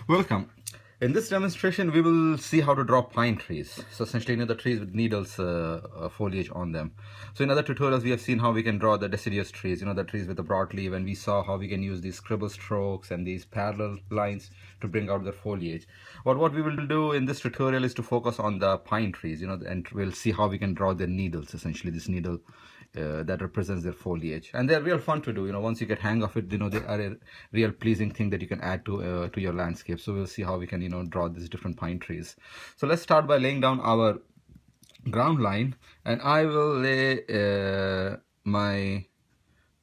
Welcome. In this demonstration, we will see how to draw pine trees. So essentially, the trees with needles, foliage on them. So in other tutorials, we have seen how we can draw the deciduous trees, the trees with the broad leaf, and we saw how we can use these scribble strokes and these parallel lines to bring out the foliage. But what we will do in this tutorial is to focus on the pine trees, and we'll see how we can draw the needles, essentially this needle that represents their foliage, and they're real fun to do. Once you get hang of it, they are a real pleasing thing that you can add to your landscape. So we'll see how we can draw these different pine trees. So let's start by laying down our ground line, and I will lay my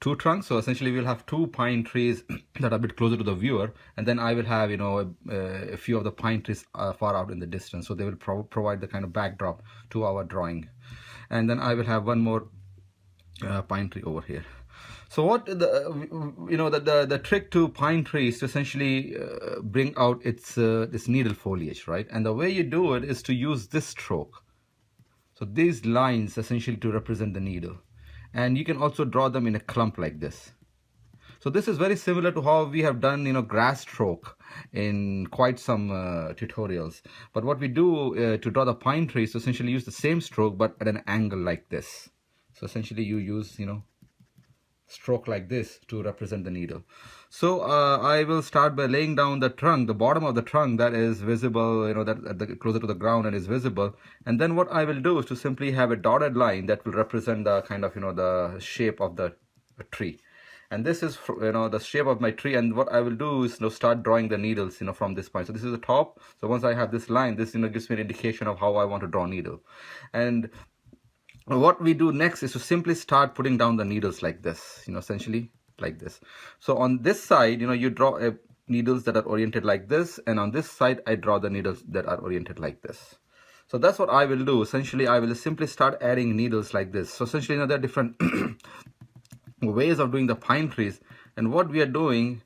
two trunks. So essentially we'll have two pine trees that are a bit closer to the viewer, and then I will have a few of the pine trees far out in the distance, so they will provide the kind of backdrop to our drawing. And then I will have one more pine tree over here. So what the trick to pine tree is to essentially bring out its this needle foliage, right? And the way you do it is to use this stroke. So these lines essentially to represent the needle, and you can also draw them in a clump like this. So this is very similar to how we have done grass stroke in quite some tutorials. But what we do to draw the pine tree is to essentially use the same stroke but at an angle like this. So essentially you use stroke like this to represent the needle. So I will start by laying down the trunk, the bottom of the trunk that is visible, that closer to the ground and is visible. And then what I will do is to simply have a dotted line that will represent the kind of the shape of the tree. And this is the shape of my tree, and what I will do is start drawing the needles from this point. So this is the top. So once I have this line, this gives me an indication of how I want to draw needle. And what we do next is to simply start putting down the needles like this, essentially like this. So on this side, you draw needles that are oriented like this, and on this side I draw the needles that are oriented like this. So that's what I will do. Essentially I will simply start adding needles like this. So essentially there are different ways of doing the pine trees, and what we are doing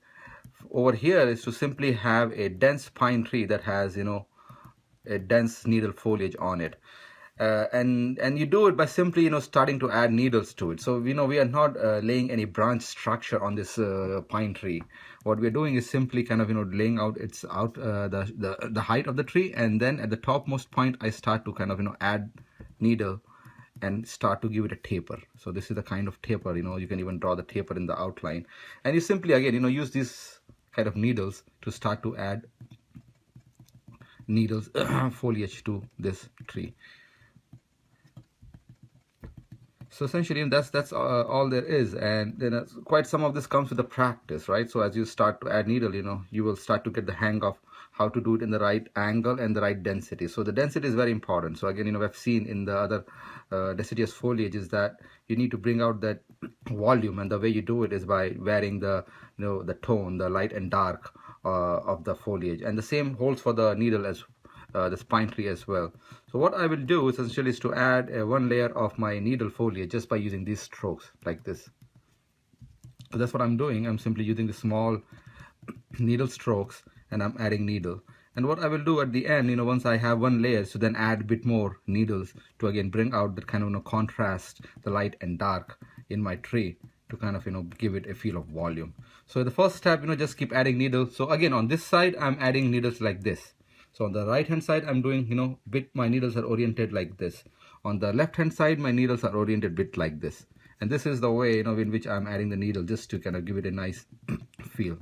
over here is to simply have a dense pine tree that has a dense needle foliage on it. And you do it by simply starting to add needles to it. So we are not laying any branch structure on this pine tree. What we're doing is simply kind of laying out the height of the tree, and then at the topmost point I start to kind of add needle and start to give it a taper. So this is the kind of taper, you can even draw the taper in the outline, and you simply again use these kind of needles to start to add needles foliage to this tree. So essentially that's all there is, and then quite some of this comes with the practice, right? So as you start to add needle, you will start to get the hang of how to do it in the right angle and the right density. So the density is very important. So again, we've seen in the other deciduous foliage is that you need to bring out that volume, and the way you do it is by varying the the tone, the light and dark of the foliage, and the same holds for the needle as this pine tree as well. So what I will do essentially is to add one layer of my needle foliage just by using these strokes like this. So that's what I'm doing. I'm simply using the small needle strokes, and I'm adding needle. And what I will do at the end, once I have one layer, so then add a bit more needles to again bring out that kind of contrast, the light and dark in my tree, to kind of give it a feel of volume. So the first step, just keep adding needles. So again, on this side I'm adding needles like this. So on the right hand side I'm doing my needles are oriented like this. On the left hand side my needles are oriented bit like this, and this is the way in which I'm adding the needle, just to kind of give it a nice feel.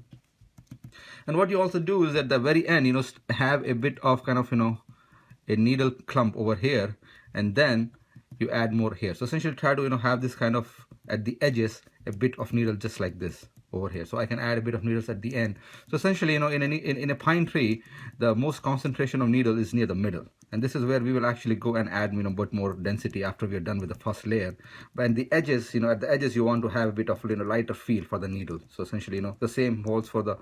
And what you also do is at the very end have a bit of kind of a needle clump over here, and then you add more here. So essentially try to have this kind of at the edges a bit of needle just like this over here. So I can add a bit of needles at the end. So essentially in a pine tree the most concentration of needle is near the middle, and this is where we will actually go and add bit more density after we are done with the first layer. But at the edges, at the edges you want to have a bit of lighter feel for the needle. So essentially the same holds for the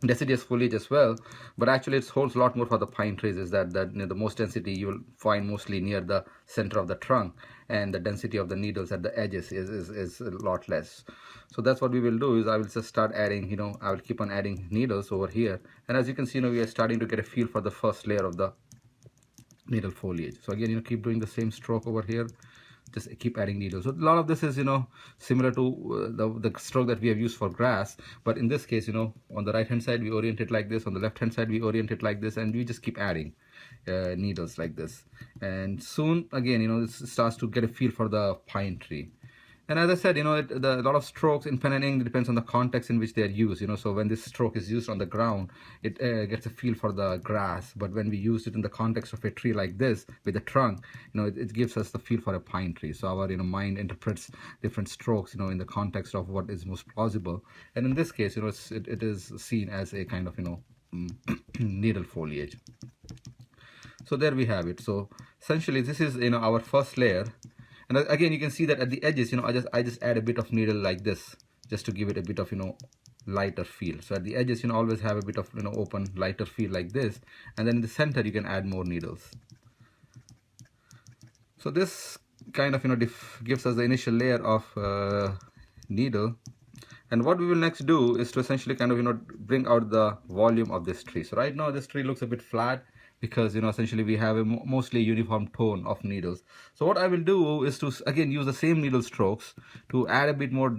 deciduous foliage as well, but actually it holds a lot more for the pine trees, is that the most density you will find mostly near the center of the trunk, and the density of the needles at the edges is a lot less. So that's what we will do, is I will just start adding, I will keep on adding needles over here, and as you can see we are starting to get a feel for the first layer of the needle foliage. So again keep doing the same stroke over here, just keep adding needles. So a lot of this is, similar to the stroke that we have used for grass, but in this case, on the right hand side we orient it like this, on the left hand side we orient it like this, and we just keep adding needles like this. And soon again, it starts to get a feel for the pine tree. And as I said, a lot of strokes in pen and ink depends on the context in which they are used. So when this stroke is used on the ground, it gets a feel for the grass. But when we use it in the context of a tree like this with a trunk, it gives us the feel for a pine tree. So our mind interprets different strokes, in the context of what is most plausible. And in this case, it is seen as a kind of needle foliage. So there we have it. So essentially, this is our first layer. And again, you can see that at the edges, I just add a bit of needle like this, just to give it a bit of, lighter feel. So at the edges, always have a bit of, open, lighter feel like this. And then in the center, you can add more needles. So this kind of, gives us the initial layer of needle. And what we will next do is to essentially kind of, bring out the volume of this tree. So right now, this tree looks a bit flat, because essentially we have a mostly uniform tone of needles. So what I will do is to again use the same needle strokes to add a bit more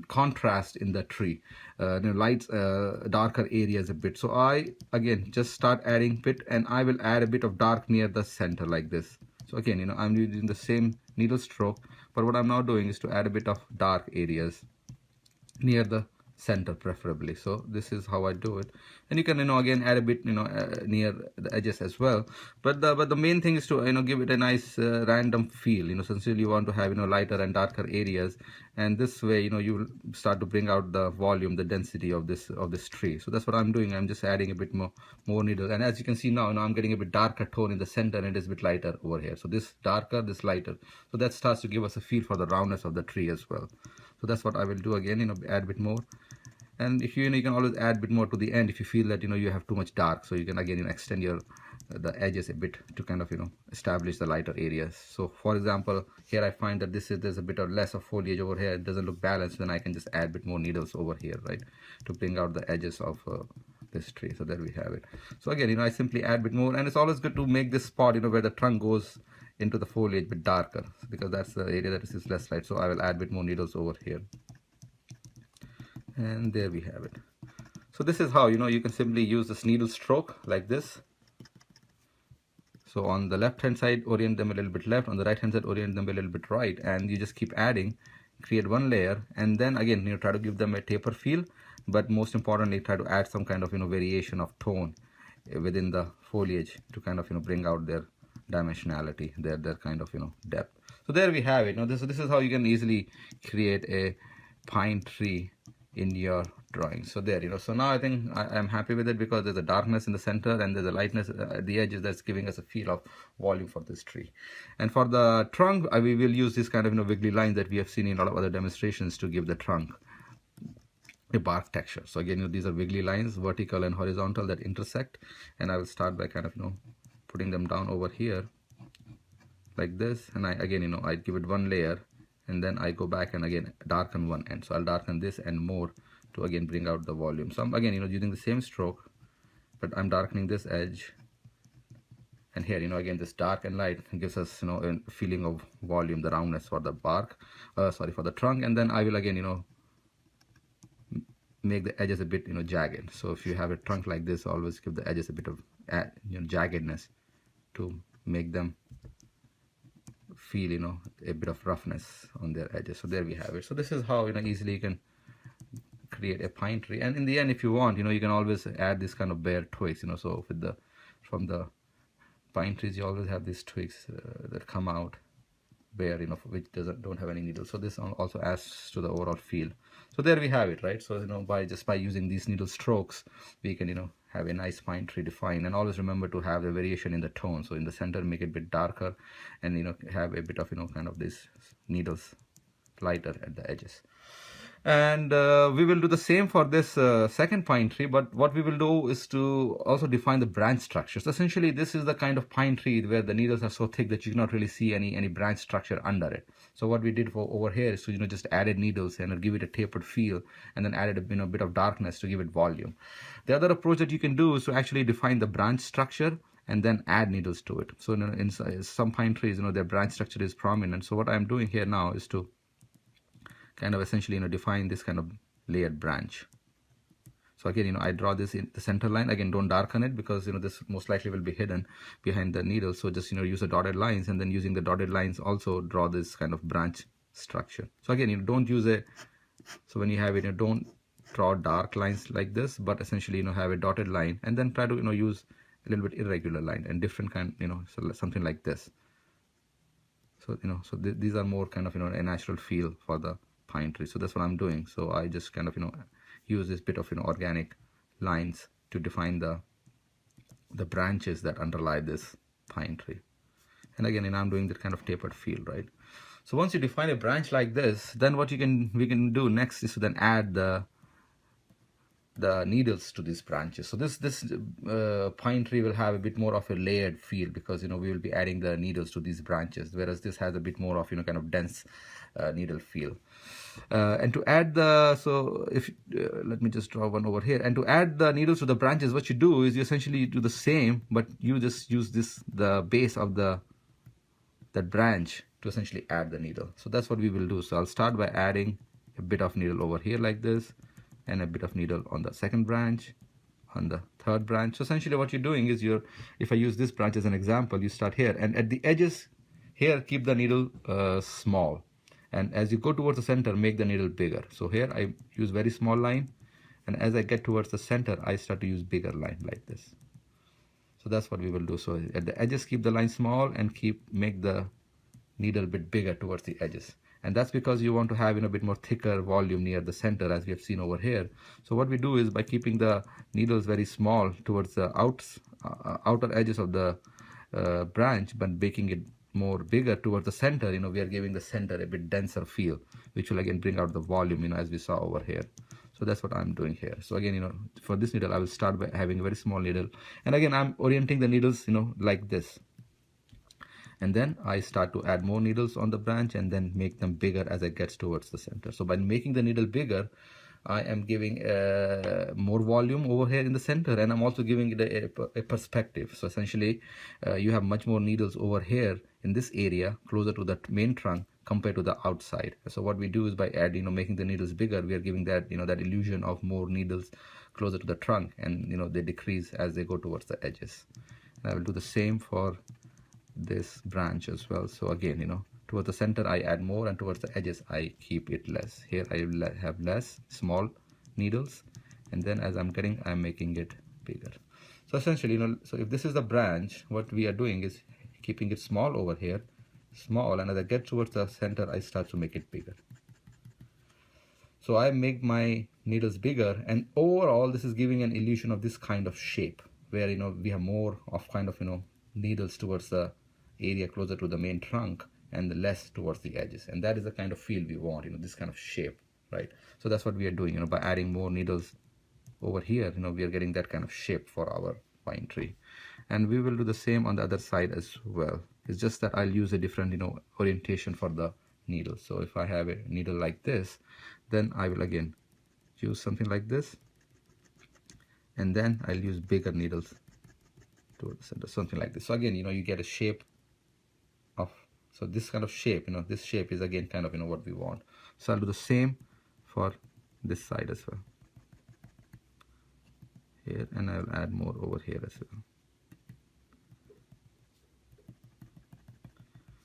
contrast in the tree, lights, darker areas a bit. So I again just start adding bit, and I will add a bit of dark near the center like this. So again, I'm using the same needle stroke, but what I'm now doing is to add a bit of dark areas near the center preferably. So this is how I do it. And you can again add a bit near the edges as well, but the main thing is to give it a nice random feel. Since you want to have lighter and darker areas, and this way you will start to bring out the volume, the density of this tree. So that's what I'm doing. I'm just adding a bit more needles, and as you can see now, I'm getting a bit darker tone in the center, and it is a bit lighter over here. So this darker, this lighter, so that starts to give us a feel for the roundness of the tree as well. So that's what I will do again, add a bit more. And if you can always add a bit more to the end if you feel that you have too much dark. So you can again extend the edges a bit to kind of establish the lighter areas. So for example, here I find that there's a bit of less of foliage over here. It doesn't look balanced. Then I can just add a bit more needles over here, right, to bring out the edges of this tree. So there we have it. So again, I simply add a bit more, and it's always good to make this spot where the trunk goes into the foliage a bit darker, because that's the area that is less light. So I will add a bit more needles over here. And there we have it. So this is how you can simply use this needle stroke like this. So on the left hand side, orient them a little bit left, on the right hand side, orient them a little bit right, and you just keep adding, create one layer, and then again try to give them a taper feel, but most importantly try to add some kind of variation of tone within the foliage to kind of bring out their dimensionality, their kind of depth. So there we have it. This is how you can easily create a pine tree in your drawing. So there, so now I think I'm happy with it, because there's a darkness in the center and there's a lightness at the edges that's giving us a feel of volume for this tree. And for the trunk, we will use this kind of wiggly lines that we have seen in a lot of other demonstrations to give the trunk a bark texture. So again, these are wiggly lines, vertical and horizontal, that intersect, and I will start by kind of putting them down over here like this, and I again I give it one layer, and then I go back and again darken one end. So I'll darken this end more to again bring out the volume. So I'm again using the same stroke, but I'm darkening this edge, and here again this dark and light gives us a feeling of volume, the roundness for the bark, for the trunk. And then I will again make the edges a bit jagged. So if you have a trunk like this, always give the edges a bit of jaggedness to make them feel a bit of roughness on their edges. So there we have it. So this is how easily you can create a pine tree. And in the end, if you want, you can always add this kind of bare twigs. So with from the pine trees, you always have these twigs that come out bare, which don't have any needles. So this also adds to the overall feel. So there we have it, right? So by using these needle strokes, we can have a nice pine tree defined. And always remember to have a variation in the tone. So in the center, make it a bit darker, and have a bit of kind of these needles lighter at the edges. And we will do the same for this second pine tree, but what we will do is to also define the branch structures. Essentially, this is the kind of pine tree where the needles are so thick that you cannot really see any branch structure under it. So what we did for over here is to just added needles and give it a tapered feel, and then added a bit of darkness to give it volume. The other approach that you can do is to actually define the branch structure and then add needles to it. So in some pine trees, their branch structure is prominent. So what I'm doing here now is to kind of essentially define this kind of layered branch. So again, I draw this in the center line. Again, don't darken it, because this most likely will be hidden behind the needle. So just use the dotted lines, and then using the dotted lines also draw this kind of branch structure. So again, don't use a, so when you have it, don't draw dark lines like this, but essentially have a dotted line, and then try to use a little bit irregular line and different kind, so something like this. So so these are more kind of a natural feel for the pine tree. So that's what I'm doing. So I just kind of use this bit of organic lines to define the branches that underlie this pine tree. And again, I'm doing that kind of tapered feel, right? So once you define a branch like this, then what we can do next is to then add the needles to these branches. So this pine tree will have a bit more of a layered feel, because we will be adding the needles to these branches, whereas this has a bit more of kind of dense needle feel. And to add so if let me just draw one over here, and to add the needles to the branches, what you do is you essentially do the same, but you just use the base of that branch to essentially add the needle. So that's what we will do. So I'll start by adding a bit of needle over here like this, and a bit of needle on the second branch, on the third branch. So essentially what you're doing is if I use this branch as an example, you start here, and at the edges here keep the needle small, and as you go towards the center, make the needle bigger. So here I use very small line, and as I get towards the center, I start to use bigger line like this. So that's what we will do. So at the edges keep the line small, and make the needle a bit bigger towards the edges. And that's because you want to have a bit more thicker volume near the center, as we have seen over here. So what we do is, by keeping the needles very small towards the outer edges of the branch, but making it more bigger towards the center, we are giving the center a bit denser feel, which will again bring out the volume, as we saw over here. So that's what I'm doing here. So again, for this needle, I will start by having a very small needle, and again, I'm orienting the needles, like this. And then I start to add more needles on the branch, and then make them bigger as it gets towards the center. So by making the needle bigger, I am giving more volume over here in the center, and I'm also giving it a perspective. So essentially, you have much more needles over here in this area, closer to the main trunk, compared to the outside. So what we do is, by adding, making the needles bigger, we are giving that, that illusion of more needles closer to the trunk, and they decrease as they go towards the edges. And I will do the same for this branch as well. So again, towards the center I add more, and towards the edges I keep it less. Here I will have less small needles, and then as I'm making it bigger. So essentially, so if this is the branch, what we are doing is keeping it small over here, small, and as I get towards the center, I start to make it bigger. So I make my needles bigger, and overall this is giving an illusion of this kind of shape, where we have more of kind of needles towards the area closer to the main trunk, and less towards the edges. And that is the kind of feel we want, this kind of shape, right? So that's what we are doing, by adding more needles over here, we are getting that kind of shape for our pine tree. And we will do the same on the other side as well. It's just that I'll use a different, orientation for the needle. So if I have a needle like this, then I will again use something like this, and then I'll use bigger needles towards the center, something like this. So again, you get a shape of, so this kind of shape, this shape is again kind of what we want. So I'll do the same for this side as well here, and I'll add more over here as well.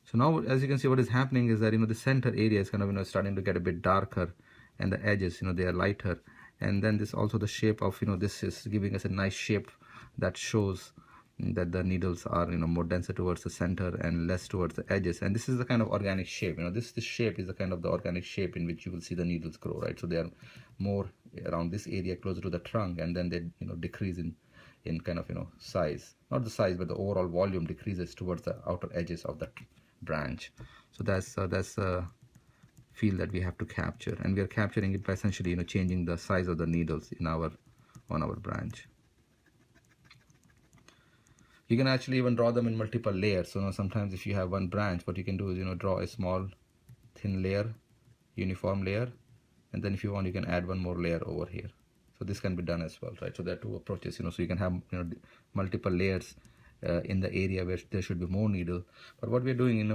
So now, as you can see, what is happening is that the center area is kind of starting to get a bit darker, and the edges they are lighter, and then this also the shape of this is giving us a nice shape that shows that the needles are more denser towards the center and less towards the edges. And this is the kind of organic shape, this shape is the kind of the organic shape in which you will see the needles grow, right? So they are more around this area closer to the trunk, and then they decrease in kind of size, not the size, but the overall volume decreases towards the outer edges of the branch. So that's a feel that we have to capture, and we are capturing it by essentially changing the size of the needles on our branch. You can actually even draw them in multiple layers. So sometimes if you have one branch, what you can do is draw a small thin layer, uniform layer, and then if you want, you can add one more layer over here. So this can be done as well, right? So there are two approaches, so you can have multiple layers in the area where there should be more needle. But what we're doing,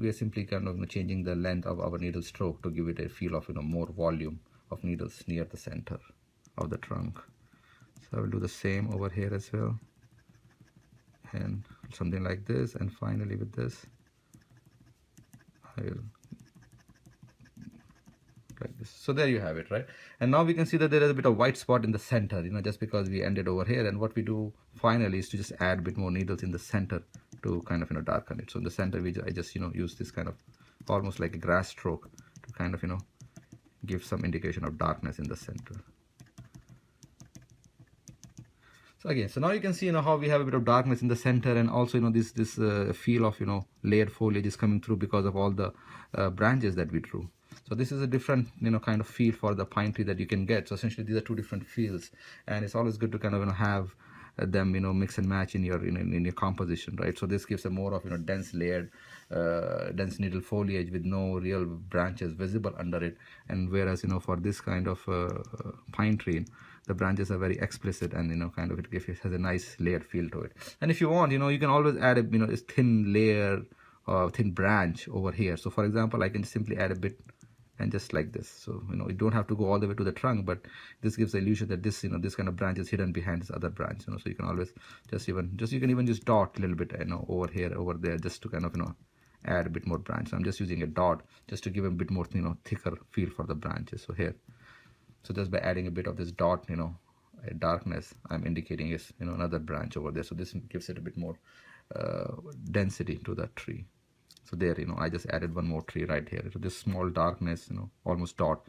we are simply kind of changing the length of our needle stroke to give it a feel of more volume of needles near the center of the trunk. So I will do the same over here as well, and something like this, and finally with this I will like this. So there you have it, right? And now we can see that there is a bit of white spot in the center, just because we ended over here. And what we do finally is to just add a bit more needles in the center to kind of darken it. So in the center I just use this kind of almost like a grass stroke to kind of give some indication of darkness in the center. So again, so now you can see how we have a bit of darkness in the center, and also this feel of layered foliage is coming through because of all the branches that we drew. So this is a different kind of feel for the pine tree that you can get. So essentially these are two different feels, and it's always good to kind of have them mix and match in your in your composition, right? So this gives a more of dense layered dense needle foliage with no real branches visible under it. And whereas for this kind of pine tree, the branches are very explicit, and kind of it has a nice layered feel to it. And if you want, you can always add a thin layer or thin branch over here. So for example, I can simply add a bit and just like this. So you don't have to go all the way to the trunk, but this gives the illusion that this this kind of branch is hidden behind this other branch. So you can always you can even just dot a little bit over here, over there, just to kind of add a bit more branch. So I'm just using a dot just to give a bit more thicker feel for the branches. So here, so just by adding a bit of this dot, a darkness, I'm indicating is another branch over there. So this gives it a bit more density to the tree. So there, I just added one more tree right here. So this small darkness, almost dot,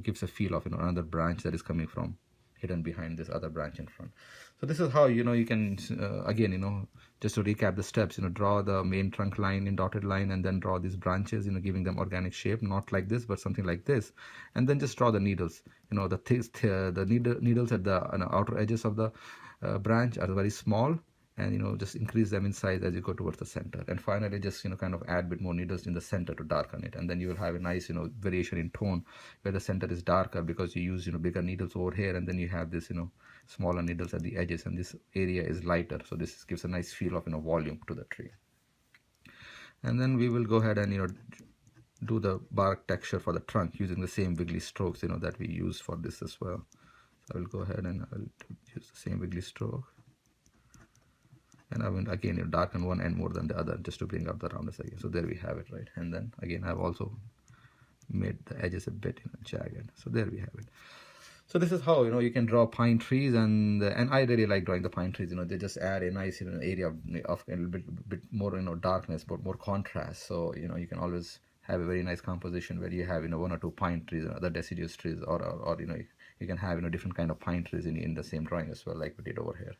gives a feel of another branch that is coming from hidden behind this other branch in front. So this is how you can again just to recap the steps, draw the main trunk line in dotted line, and then draw these branches, giving them organic shape, not like this but something like this, and then just draw the needles. The needles at the outer edges of the branch are very small, and just increase them in size as you go towards the center. And finally just kind of add a bit more needles in the center to darken it, and then you will have a nice variation in tone where the center is darker because you use bigger needles over here, and then you have this smaller needles at the edges, and this area is lighter. So this gives a nice feel of volume to the tree. And then we will go ahead and do the bark texture for the trunk using the same wiggly strokes that we use for this as well. So I will go ahead and I will use the same wiggly stroke, and I will again darken one end more than the other just to bring out the roundness again. So there we have it, right? And then again I've also made the edges a bit jagged. So there we have it. So this is how you can draw pine trees, and I really like drawing the pine trees. They just add a nice area of a little bit more darkness, but more contrast. So you can always have a very nice composition where you have one or two pine trees and other deciduous trees, or you can have different kind of pine trees in the same drawing as well, like we did over here.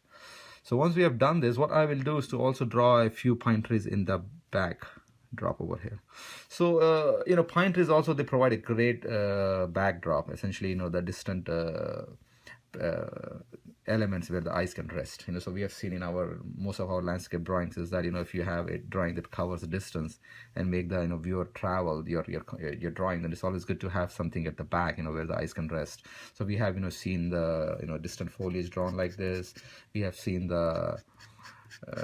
So once we have done this, what I will do is to also draw a few pine trees in the back drop over here. So pine trees also, they provide a great backdrop, essentially the distant elements where the eyes can rest. So we have seen in most of our landscape drawings is that if you have a drawing that covers the distance and make the viewer travel your drawing, then it's always good to have something at the back where the eyes can rest. So we have seen the distant foliage drawn like this. We have seen the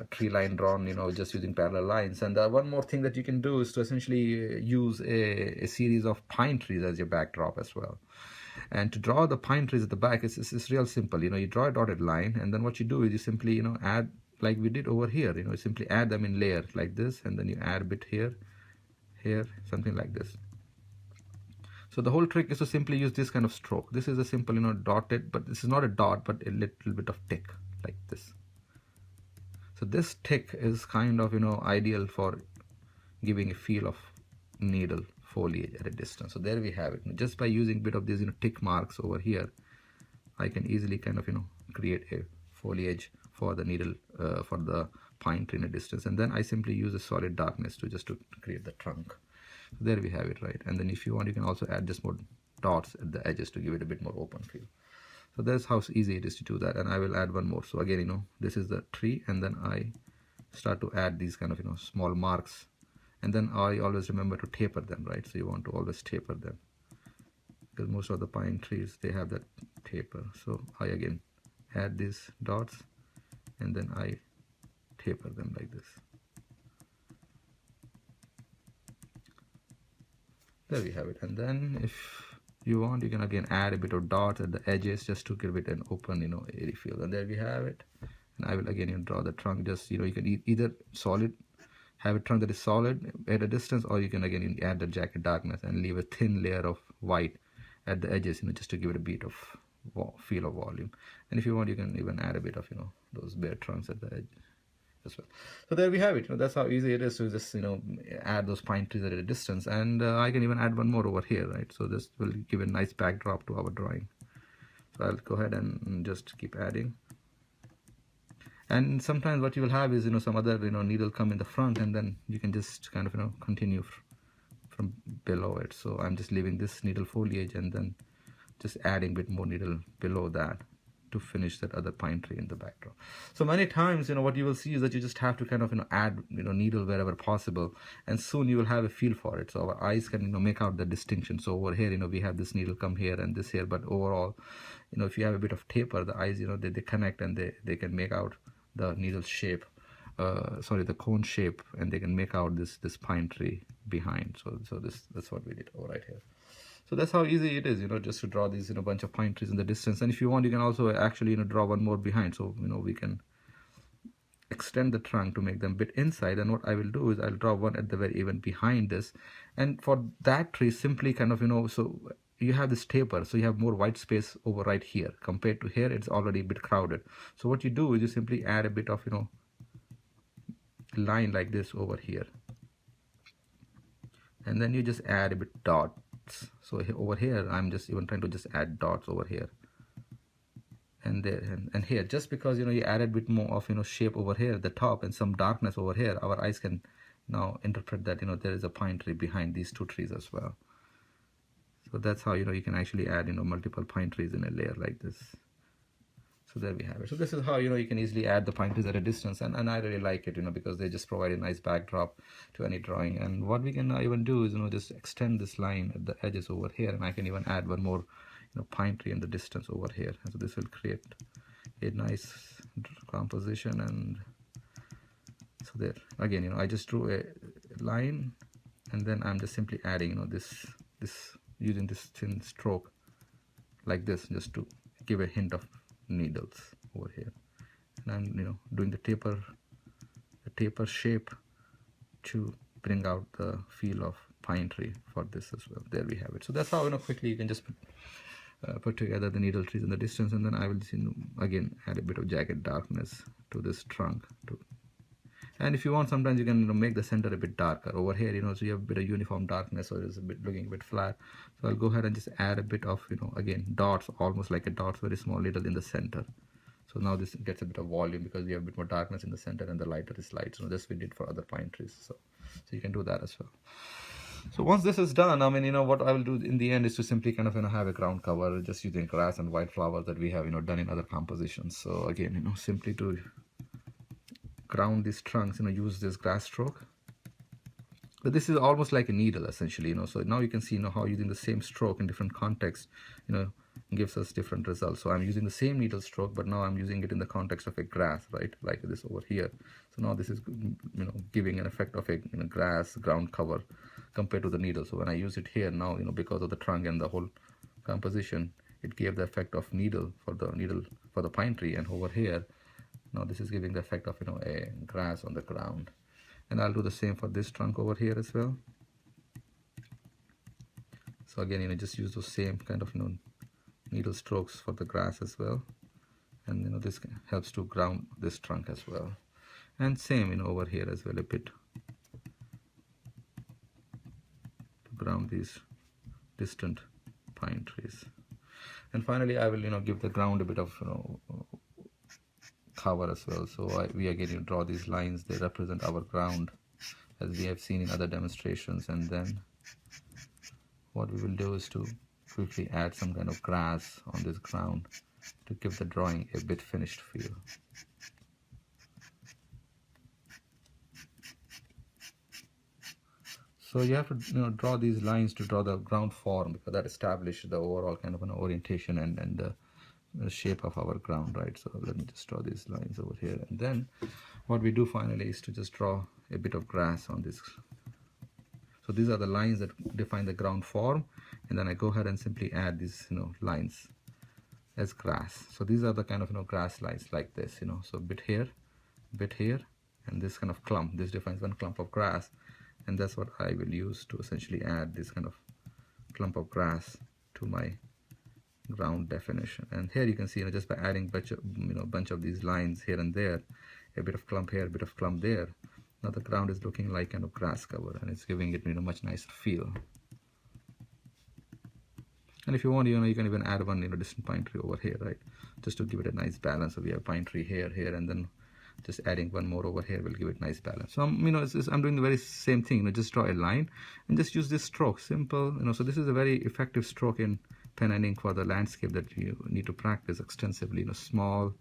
tree line drawn just using parallel lines. And one more thing that you can do is to essentially use a series of pine trees as your backdrop as well. And to draw the pine trees at the back, it's real simple. You draw a dotted line, and then what you do is you simply add, like we did over here. You simply add them in layers like this, and then you add a bit here, something like this. So the whole trick is to simply use this kind of stroke. This is a simple dotted, but this is not a dot but a little bit of tick like this. So this tick is kind of ideal for giving a feel of needle foliage at a distance. So there we have it. Just by using a bit of these tick marks over here, I can easily kind of create a foliage for the needle for the pine tree in a distance. And then I simply use a solid darkness to create the trunk. So there we have it, right? And then if you want, you can also add just more dots at the edges to give it a bit more open feel. So that's how easy it is to do that. And I will add one more. So again, this is the tree, and then I start to add these kind of small marks, and then I always remember to taper them, right? So you want to always taper them, because most of the pine trees, they have that taper. So I again add these dots, and then I taper them like this. There we have it. And then if you want, you can again add a bit of dots at the edges just to give it an open, airy feel. And there we have it. And I will again draw the trunk. Just, you can either have a trunk that is solid at a distance, or you can again add the jagged darkness and leave a thin layer of white at the edges, just to give it a bit of feel of volume. And if you want, you can even add a bit of, those bare trunks at the edge as well. So there we have it. That's how easy it is to just add those pine trees at a distance. And I can even add one more over here, right? So this will give a nice backdrop to our drawing. So I'll go ahead and just keep adding. And sometimes what you will have is some other needle come in the front, and then you can just kind of continue from below it. So I'm just leaving this needle foliage and then just adding a bit more needle below that to finish that other pine tree in the backdrop. So many times what you will see is that you just have to kind of add needle wherever possible, and soon you will have a feel for it. So our eyes can make out the distinction. So over here we have this needle come here and this here, but overall if you have a bit of taper, the eyes they connect, and they can make out the needle shape, the cone shape, and they can make out this pine tree behind. So that's what we did right here. So that's how easy it is, just to draw these bunch of pine trees in the distance. And if you want, you can also actually draw one more behind. So we can extend the trunk to make them a bit inside. And what I will do is I'll draw one at the very even behind this. And for that tree, simply kind of so you have this taper, so you have more white space over right here. Compared to here, it's already a bit crowded. So what you do is you simply add a bit of line like this over here, and then you just add a bit dots. So over here I'm just even trying to just add dots over here and there and here, just because you added a bit more of shape over here at the top and some darkness over here. Our eyes can now interpret that there is a pine tree behind these two trees as well. So that's how you can actually add multiple pine trees in a layer like this. So there we have it. So this is how you can easily add the pine trees at a distance, and I really like it because they just provide a nice backdrop to any drawing. And what we can now even do is just extend this line at the edges over here, and I can even add one more pine tree in the distance over here. And so this will create a nice composition. And so there again I just drew a line, and then I'm just simply adding this using this thin stroke like this, just to give a hint of needles over here. And I'm doing the taper shape to bring out the feel of pine tree for this as well. There we have it. So that's how quickly you can just put together the needle trees in the distance. And then I will again add a bit of jagged darkness to this trunk too. And if you want, sometimes you can make the center a bit darker over here, so you have a bit of uniform darkness, so it's looking a bit flat. So I'll go ahead and just add a bit of again dots, almost like a dots, very small little in the center. So now this gets a bit of volume because we have a bit more darkness in the center and the lighter is light. So this we did for other pine trees. So you can do that as well. So once this is done, what I will do in the end is to simply kind of have a ground cover just using grass and white flowers that we have done in other compositions. So again simply to ground these trunks, use this grass stroke. But this is almost like a needle essentially, so now you can see how using the same stroke in different contexts gives us different results. So I'm using the same needle stroke, but now I'm using it in the context of a grass, right, like this over here. So now this is giving an effect of a grass ground cover compared to the needle. So when I use it here now, because of the trunk and the whole composition, it gave the effect of needle for the pine tree. And over here now this is giving the effect of a grass on the ground. And I'll do the same for this trunk over here as well. So again just use those same kind of needle strokes for the grass as well. And this helps to ground this trunk as well. And same over here as well, a bit to ground these distant pine trees. And finally I will give the ground a bit of cover as well. So we again draw these lines. They represent our ground as we have seen in other demonstrations. And then what we will do is to quickly add some kind of grass on this ground to give the drawing a bit finished feel. So you have to draw these lines to draw the ground form, because that establishes the overall kind of an orientation and shape of our ground, right? So let me just draw these lines over here, and then what we do finally is to just draw a bit of grass on this. So these are the lines that define the ground form, and then I go ahead and simply add these lines as grass. So these are the kind of grass lines like this, so bit here, and this kind of clump. This defines one clump of grass, and that's what I will use to essentially add this kind of clump of grass to my ground definition. And here you can see, just by adding bunch of these lines here and there, a bit of clump here, a bit of clump there, now the ground is looking like kind of grass cover, and it's giving it much nicer feel. And if you want, you can even add one distant pine tree over here, right, just to give it a nice balance. So we have pine tree here, and then just adding one more over here will give it nice balance. So I'm doing the very same thing. Just draw a line and just use this stroke, simple. So this is a very effective stroke in pen and ink for the landscape that you need to practice extensively. Small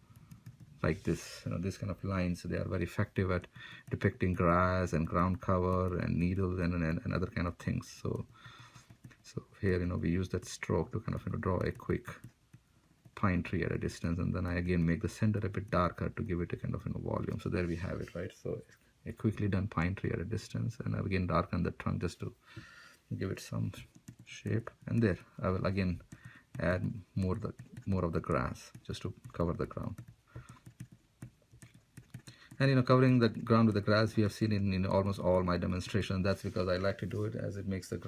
like this, this kind of lines. They are very effective at depicting grass and ground cover and needles and other kind of things. So here, we use that stroke to kind of draw a quick pine tree at a distance, and then I again make the center a bit darker to give it a kind of volume. So there we have it, right? So a quickly done pine tree at a distance, and I again darken the trunk just to give it some shape. And there I will again add more of the grass just to cover the ground. And covering the ground with the grass we have seen in almost all my demonstrations. That's because I like to do it, as it makes the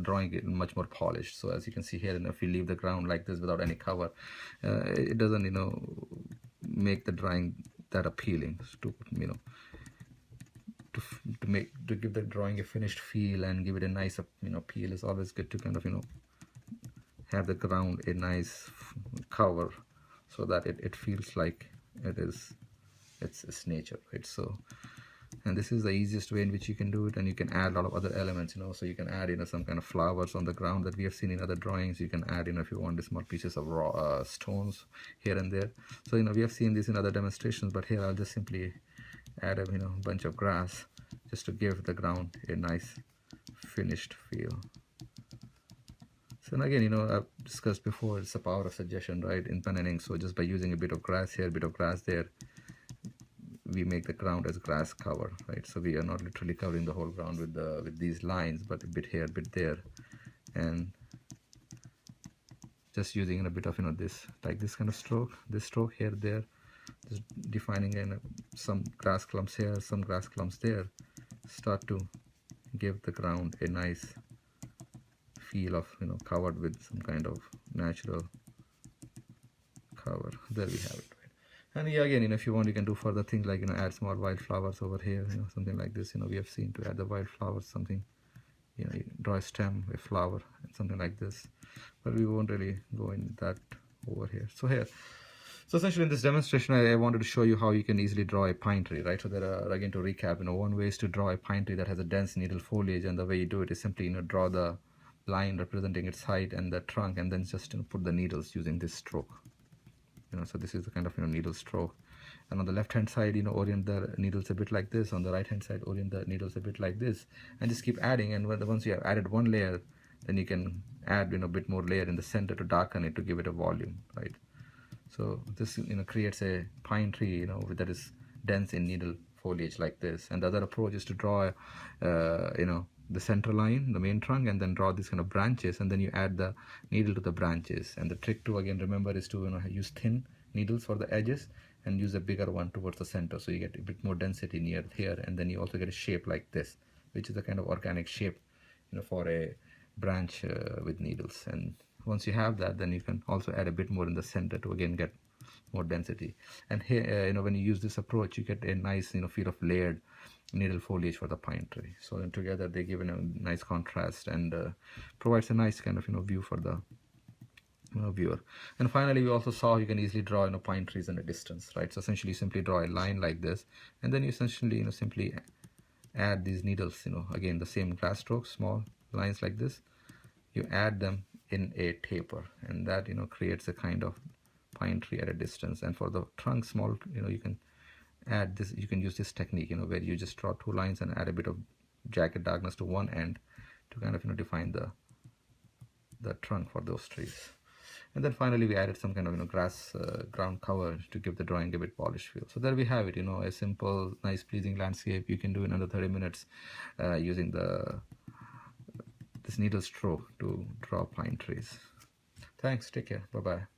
drawing much more polished. So as you can see here, if you leave the ground like this without any cover, it doesn't make the drawing that appealing. To give the drawing a finished feel and give it a nice appeal, is always good to kind of have the ground a nice cover, so that it feels like it's nature, right? So, and this is the easiest way in which you can do it, and you can add a lot of other elements, so you can add some kind of flowers on the ground that we have seen in other drawings. You can add if you want, the small pieces of raw stones here and there. So we have seen this in other demonstrations, but here I'll just simply add a bunch of grass just to give the ground a nice finished feel. So, and again, I've discussed before, it's the power of suggestion, right, in pen and ink. So just by using a bit of grass here, a bit of grass there, we make the ground as grass cover, right? So we are not literally covering the whole ground with these lines, but a bit here, a bit there, and just using a bit of this kind of stroke, this stroke here, there, just defining some grass clumps here, some grass clumps there, start to give the ground a nice feel of covered with some kind of natural cover. There we have it. And yeah, again, if you want, you can do further things like add small wildflowers over here, something like this. We have seen to add the wildflowers, something, you draw a stem, a flower, and something like this. But we won't really go in that over here. So essentially in this demonstration, I wanted to show you how you can easily draw a pine tree, right? So there are, again, to recap, one way is to draw a pine tree that has a dense needle foliage, and the way you do it is simply draw the line representing its height and the trunk, and then just put the needles using this stroke. So this is the kind of needle stroke, and on the left hand side orient the needles a bit like this, on the right hand side orient the needles a bit like this, and just keep adding. And once you have added one layer, then you can add a bit more layer in the center to darken it, to give it a volume, right? So this creates a pine tree that is dense in needle foliage like this. And the other approach is to draw the center line, the main trunk, and then draw these kind of branches, and then you add the needle to the branches. And the trick to, again, remember, is to use thin needles for the edges and use a bigger one towards the center, so you get a bit more density near here, and then you also get a shape like this, which is a kind of organic shape for a branch with needles. And once you have that, then you can also add a bit more in the center to again get more density. And here when you use this approach, you get a nice feel of layered needle foliage for the pine tree. So then together they give a nice contrast and provides a nice kind of view for the viewer. And finally, we also saw you can easily draw pine trees in a distance, right? So essentially you simply draw a line like this, and then you essentially simply add these needles, again the same grass strokes, small lines like this, you add them in a taper, and that creates a kind of pine tree at a distance. And for the trunk, small, you can add this, you can use this technique where you just draw two lines and add a bit of jagged darkness to one end to kind of define the trunk for those trees. And then finally we added some kind of grass ground cover to give the drawing a bit polished feel. So there we have it, a simple, nice, pleasing landscape you can do in under 30 minutes using this needle stroke to draw pine trees. Thanks, take care, bye bye.